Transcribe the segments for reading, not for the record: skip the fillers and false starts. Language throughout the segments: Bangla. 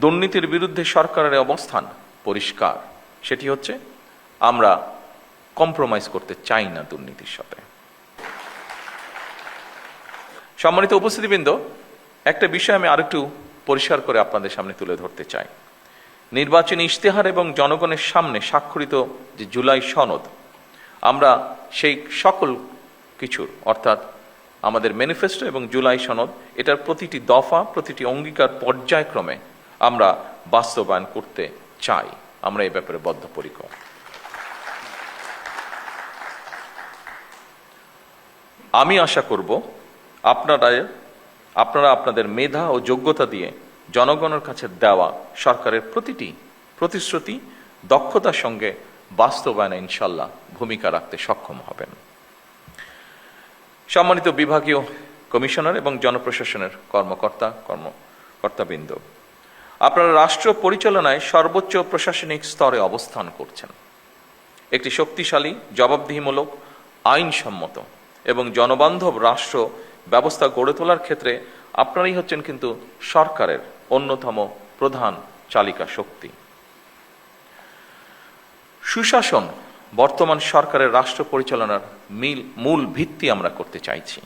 দুর্নীতির বিরুদ্ধে সরকারের অবস্থান পরিষ্কার, সেটি হচ্ছে আমরা কম্প্রোমাইজ করতে চাই না দুর্নীতির সাথে। সম্মানিত উপস্থিতিবৃন্দ, একটা বিষয় আমি আরেকটু পরিষ্কার করে আপনাদের সামনে তুলে ধরতে চাই। নির্বাচনী ইশতেহার এবং জনগণের সামনে স্বাক্ষরিত যে জুলাই সনদ, আমরা সেই সকল কিছুর অর্থাৎ আমাদের ম্যানিফেস্টো এবং জুলাই সনদ, এটার প্রতিটি দফা, প্রতিটি অঙ্গীকার পর্যায়ক্রমে আমরা বাস্তবায়ন করতে চাই। আমরা এই ব্যাপারে বদ্ধপরিকর। আমি আশা করব আপনারা আপনাদের মেধা ও যোগ্যতা দিয়ে জনগণের কাছে দেওয়া সরকারের প্রতিটি প্রতিশ্রুতি দক্ষতার সঙ্গে বাস্তবায়নে ইনশাল্লাহ ভূমিকা রাখতে সক্ষম হবেন। সম্মানিত বিভাগীয় কমিশনার এবং জনপ্রশাসনের কর্মকর্তাবৃন্দ, আপনারা রাষ্ট্র পরিচালনায় সর্বোচ্চ প্রশাসনিক স্তরে অবস্থান করছেন। একটি শক্তিশালী, জবাবদিহিমূলক, আইনসম্মত এবং জনবান্ধব রাষ্ট্র ব্যবস্থা গড়ে তোলার ক্ষেত্রে আপনারাই হচ্ছেন কিন্তু সরকারের অন্যতম প্রধান চালিকা শক্তি। সুশাসন বর্তমান সরকারের রাষ্ট্র পরিচালনার মূল ভিত্তি আমরা করতে চাইছি।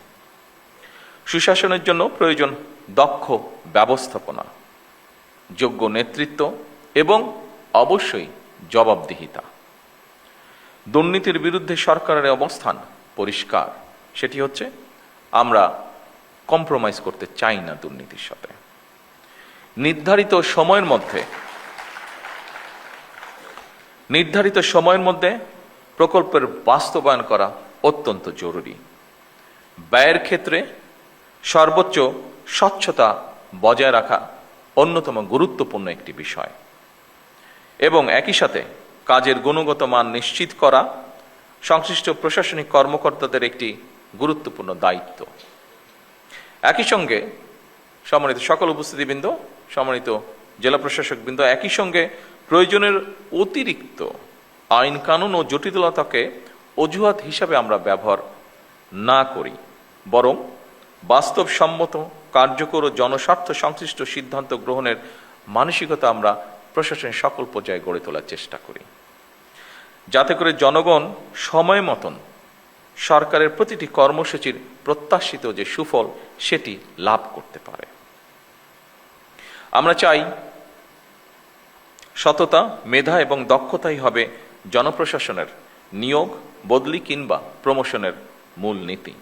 সুশাসনের জন্য প্রয়োজন দক্ষ ব্যবস্থাপনা, যোগ্য নেতৃত্ব এবং অবশ্যই জবাবদিহিতা। দুর্নীতির বিরুদ্ধে সরকারের অবস্থান পরিষ্কার, সেটি হচ্ছে আমরা কম্প্রোমাইজ করতে চাই না দুর্নীতির সাথে। নির্ধারিত সময়ের মধ্যে প্রকল্পের বাস্তবায়ন করা অত্যন্ত জরুরি। ব্যয়ের ক্ষেত্রে সর্বোচ্চ স্বচ্ছতা বজায় রাখা অন্যতম গুরুত্বপূর্ণ একটি বিষয় এবং একই সাথে কাজের গুণগত মান নিশ্চিত করা সংশ্লিষ্ট প্রশাসনিক কর্মকর্তাদের একটি গুরুত্বপূর্ণ দায়িত্ব। একই সঙ্গে সম্মানিত সকল উপস্থিতিবৃন্দ, সম্মানিত জেলা প্রশাসকবৃন্দ, একই সঙ্গে প্রয়োজনের অতিরিক্ত আইন কানুন ও জটিলতাকে অজুহাত হিসাবে আমরা ব্যবহার না করি, বরং বাস্তবসম্মত, কার্যকর ও জনস্বার্থ সংশ্লিষ্ট সিদ্ধান্ত গ্রহণের মানসিকতা আমরা প্রশাসনের সকল পর্যায়ে গড়ে তোলার চেষ্টা করি, যাতে করে জনগণ সময় মতন সরকারের প্রতিটি কর্মসূচির প্রত্যাশিত যে সুফল সেটি লাভ করতে পারে। আমরা চাই সততা, মেধা এবং দক্ষতাই হবে জনপ্রশাসনের নিয়োগ, বদলি কিংবা প্রমোশনের মূল নীতি।